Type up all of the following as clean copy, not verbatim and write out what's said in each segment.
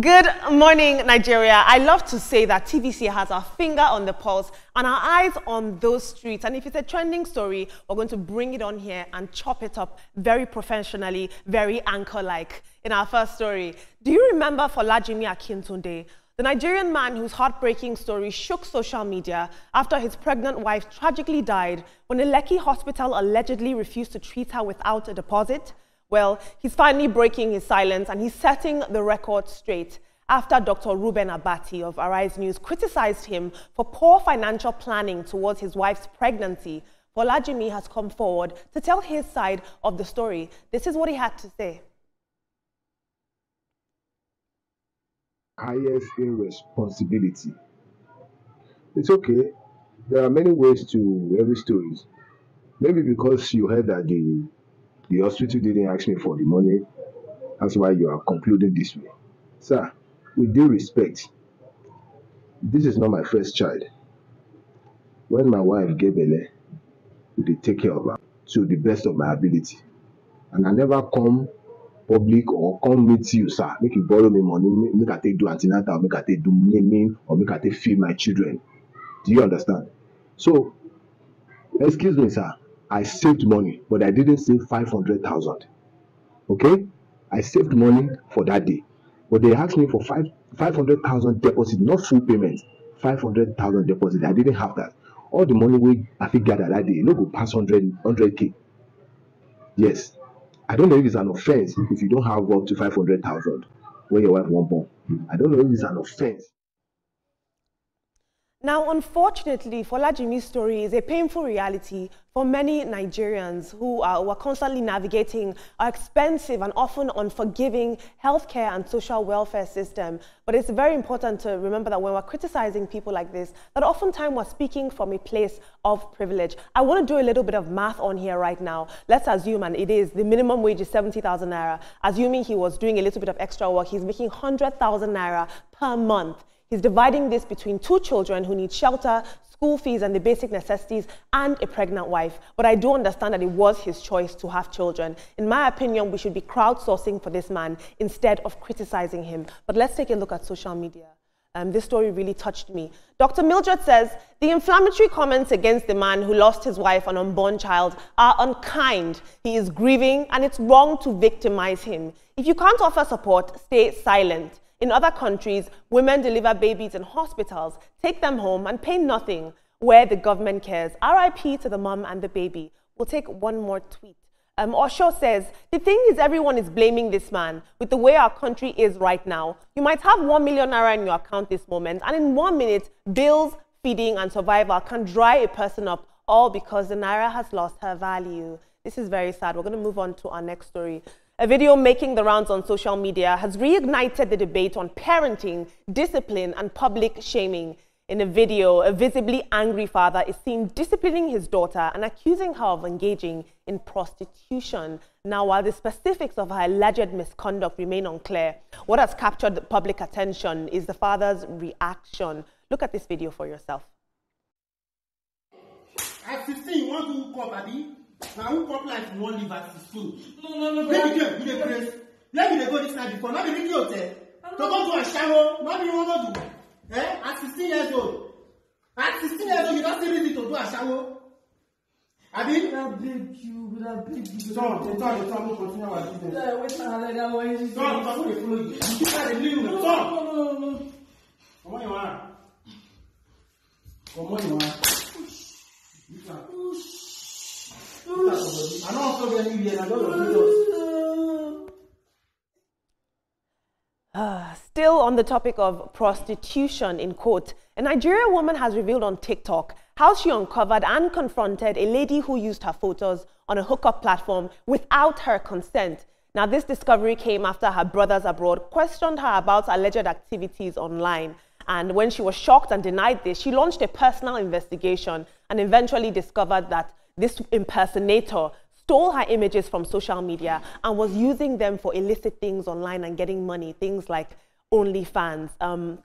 Good morning, Nigeria. I love to say that TVC has our finger on the pulse and our eyes on those streets. And if it's a trending story, we're going to bring it on here and chop it up very professionally, very anchor-like. In our first story, do you remember Folajimi Akintunde, the Nigerian man whose heartbreaking story shook social media after his pregnant wife tragically died when a Lekki hospital allegedly refused to treat her without a deposit? Well, he's finally breaking his silence and he's setting the record straight after Dr. Ruben Abati of Arise News criticized him for poor financial planning towards his wife's pregnancy. Folajimi has come forward to tell his side of the story. This is what he had to say. Highest irresponsibility. It's okay. There are many ways to every story. Maybe because you heard that the hospital didn't ask me for the money, that's why you are concluding this way. Sir, with due respect, this is not my first child. When my wife gave birth, we did take care of her to the best of my ability. And I never come public or come meet you, sir, make you borrow me money, make I take do antenatal, make I take do naming, or make I take feed my children. Do you understand? So, excuse me, sir, I saved money, but I didn't save 500,000. Okay? I saved money for that day. But they asked me for 500,000 deposit, not full payment. 500,000 deposit. I didn't have that. All the money we I think gathered that day, no go pass 100K. Yes. I don't know if it's an offense if you don't have up to 500,000 when your wife won't born. I don't know if it's an offense. Now, unfortunately, Folajimi's story is a painful reality for many Nigerians who are constantly navigating our expensive and often unforgiving healthcare and social welfare system. But it's very important to remember that when we're criticizing people like this, that oftentimes we're speaking from a place of privilege. I want to do a little bit of math on here right now. Let's assume, and it is, the minimum wage is 70,000 naira. Assuming he was doing a little bit of extra work, he's making 100,000 naira per month. He's dividing this between two children who need shelter, school fees, and the basic necessities, and a pregnant wife. But I do understand that it was his choice to have children. In my opinion, we should be crowdsourcing for this man instead of criticizing him. But let's take a look at social media. This story really touched me. Dr. Mildred says, the inflammatory comments against the man who lost his wife and unborn child are unkind. He is grieving, and it's wrong to victimize him. If you can't offer support, stay silent. In other countries, women deliver babies in hospitals, take them home and pay nothing where the government cares. RIP to the mom and the baby. We'll take one more tweet. Osho says, the thing is everyone is blaming this man with the way our country is right now. You might have 1 million naira in your account this moment, and in 1 minute, bills, feeding and survival can dry a person up, all because the naira has lost her value. This is very sad. We're going to move on to our next story. A video making the rounds on social media has reignited the debate on parenting, discipline, and public shaming. In a video, a visibly angry father is seen disciplining his daughter and accusing her of engaging in prostitution. Now, while the specifics of her alleged misconduct remain unclear, what has captured the public attention is the father's reaction. Look at this video for yourself. At 15, you want to come, Abby? Now, who pop like you won't leave at 16? No. Let me go this night before. Not the video hotel. To go to a shower. Not the one to do. Eh? At 16 years old. At 16 years old, you don't see reason to do a shower. Abi? I beg you. Tom, we'll continue our business. Tom, follow you. You can't leave me. Tom. Come on, you are. Still on the topic of prostitution, in quote, a Nigerian woman has revealed on TikTok how she uncovered and confronted a lady who used her photos on a hookup platform without her consent. Now, this discovery came after her brothers abroad questioned her about alleged activities online. And when she was shocked and denied this, she launched a personal investigation and eventually discovered that this impersonator stole her images from social media and was using them for illicit things online and getting money, things like OnlyFans.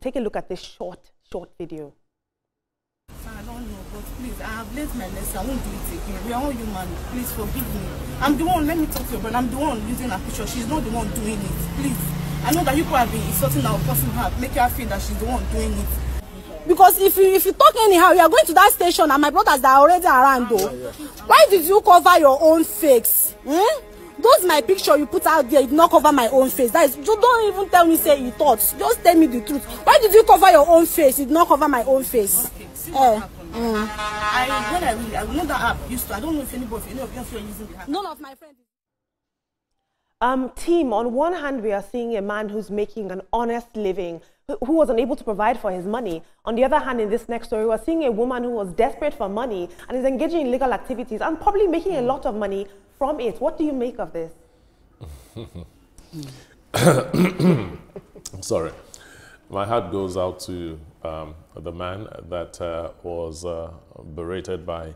Take a look at this short video. I don't know, but please, I have learned my lesson. I won't do it again. We are all human. Please forgive me. I'm the one, let me talk to you, but I'm the one using her picture. She's not the one doing it. Please. I know that you could have been insulting our person, make her feel that she's the one doing it. Because if you talk anyhow, you are going to that station and my brothers that are already around though. Why did you cover your own face? Those my picture you put out there, you did not cover my own face. That is, you don't even tell me say you thought. Just tell me the truth. Why did you cover your own face? You did not cover my own face. Okay, see what happened. I know that app used to. I don't know if anybody, any of you are using the app. None of my friends. Team, on one hand, we are seeing a man who's making an honest living, who was unable to provide for his money. On the other hand, in this next story, we're seeing a woman who was desperate for money and is engaging in illegal activities and probably making a lot of money from it. What do you make of this? I'm sorry. My heart goes out to the man that was berated by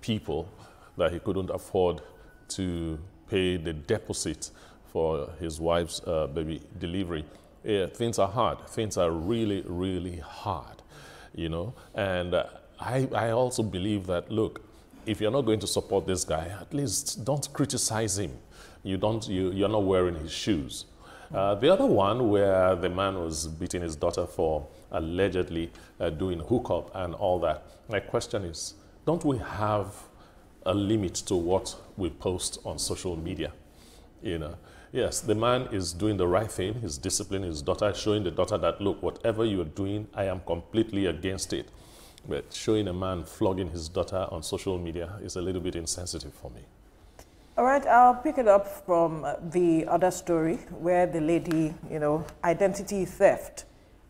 people that he couldn't afford to pay the deposit for his wife's baby delivery. Yeah, things are hard. Things are really, really hard, you know. And I also believe that, look, if you're not going to support this guy, at least don't criticize him. You're not wearing his shoes. The other one where the man was beating his daughter for allegedly doing hookup and all that. My question is, don't we have a limit to what we post on social media? You know, yes, the man is doing the right thing. He's disciplining his daughter, showing the daughter that, look, whatever you're doing, I am completely against it. But showing a man flogging his daughter on social media is a little bit insensitive for me. All right, I'll pick it up from the other story where the lady, you know, identity theft.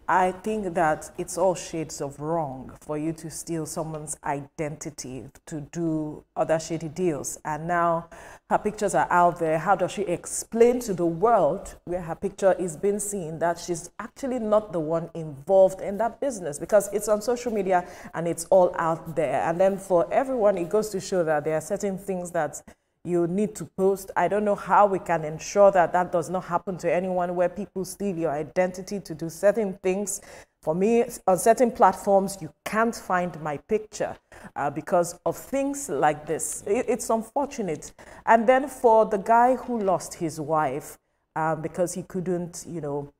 I think that it's all shades of wrong for you to steal someone's identity to do other shady deals. And now her pictures are out there. How does she explain to the world where her picture is being seen that she's actually not the one involved in that business? Because it's on social media and it's all out there. And then for everyone, it goes to show that there are certain things that you need to post. I don't know how we can ensure that that does not happen to anyone, where people steal your identity to do certain things. For me, on certain platforms, you can't find my picture because of things like this. It's unfortunate. And then for the guy who lost his wife because he couldn't, you know,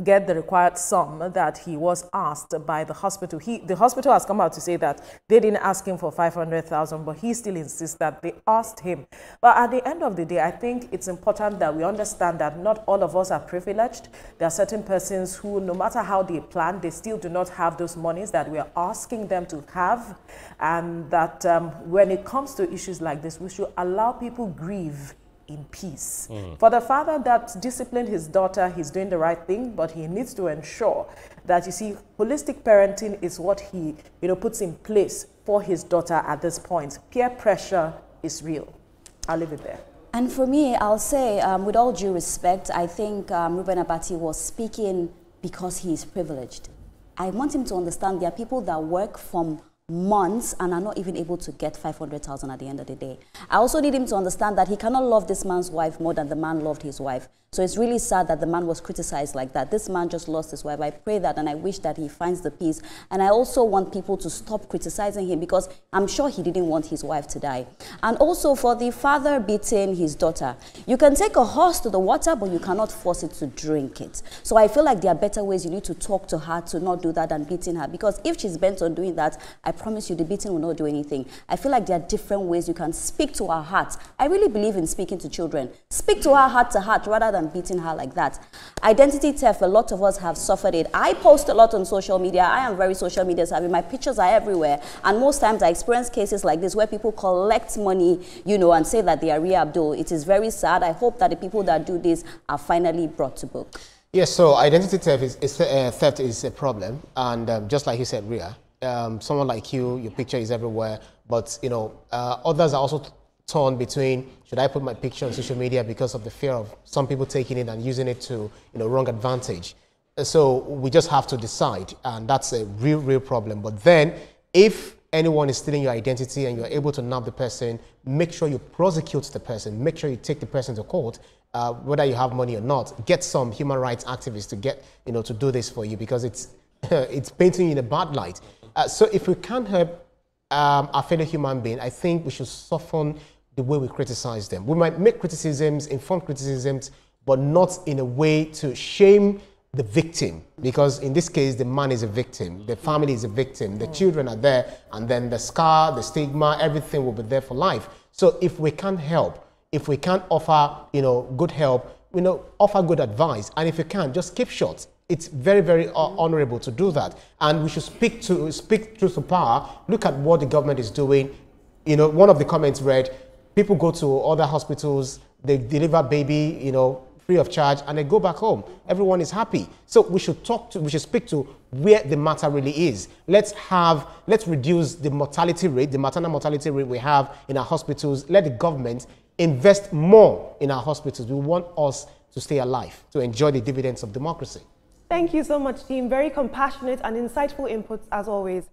get the required sum that he was asked by the hospital. The hospital has come out to say that they didn't ask him for 500,000, but he still insists that they asked him. But at the end of the day, I think it's important that we understand that not all of us are privileged. There are certain persons who, no matter how they plan, they still do not have those monies that we are asking them to have. And that when it comes to issues like this, we should allow people grieve in peace. For the father that disciplined his daughter, he's doing the right thing, but he needs to ensure that, you see, holistic parenting is what he, you know, puts in place for his daughter at this point. Peer pressure is real. I'll leave it there. And for me, I'll say, with all due respect, I think Ruben Abati was speaking because he is privileged. I want him to understand there are people that work from months and are not even able to get 500,000 at the end of the day. I also need him to understand that he cannot love this man's wife more than the man loved his wife. So it's really sad that the man was criticized like that. This man just lost his wife. I pray that and I wish that he finds the peace. And I also want people to stop criticizing him because I'm sure he didn't want his wife to die. And also for the father beating his daughter, you can take a horse to the water, but you cannot force it to drink it. So I feel like there are better ways. You need to talk to her to not do that than beating her, because if she's bent on doing that, I promise you the beating will not do anything. I feel like there are different ways you can speak to her heart. I really believe in speaking to children. Speak to her heart to heart rather than beating her like that. Identity theft, a lot of us have suffered it. I post a lot on social media. I am very social media savvy. My pictures are everywhere. And most times I experience cases like this where people collect money, you know, and say that they are Ria Abdul. It is very sad. I hope that the people that do this are finally brought to book. Yes, so identity theft is a problem. And just like you said, Ria, someone like you, your picture is everywhere. But, you know, others are also torn between, should I put my picture on social media because of the fear of some people taking it and using it to, you know, wrong advantage. So we just have to decide, and that's a real problem. But then if anyone is stealing your identity and you're able to nab the person, make sure you prosecute the person, make sure you take the person to court, whether you have money or not. Get some human rights activists to get, you know, to do this for you, because it's it's painting you in a bad light. So if we can't help our fellow human being, I think we should soften the way we criticize them. We might make criticisms, informed criticisms, but not in a way to shame the victim, because in this case, the man is a victim, the family is a victim, the children are there, and then the scar, the stigma, everything will be there for life. So if we can't help, if we can't offer, good help, offer good advice, and if you can't, just keep short. It's very, very honorable to do that. And we should speak truth to power. Look at what the government is doing. One of the comments read, people go to other hospitals, they deliver baby, free of charge, and they go back home. Everyone is happy. So we should speak to where the matter really is. Let's reduce the mortality rate, the maternal mortality rate we have in our hospitals. Let the government invest more in our hospitals. We want us to stay alive, to enjoy the dividends of democracy. Thank you so much, team. Very compassionate and insightful inputs as always.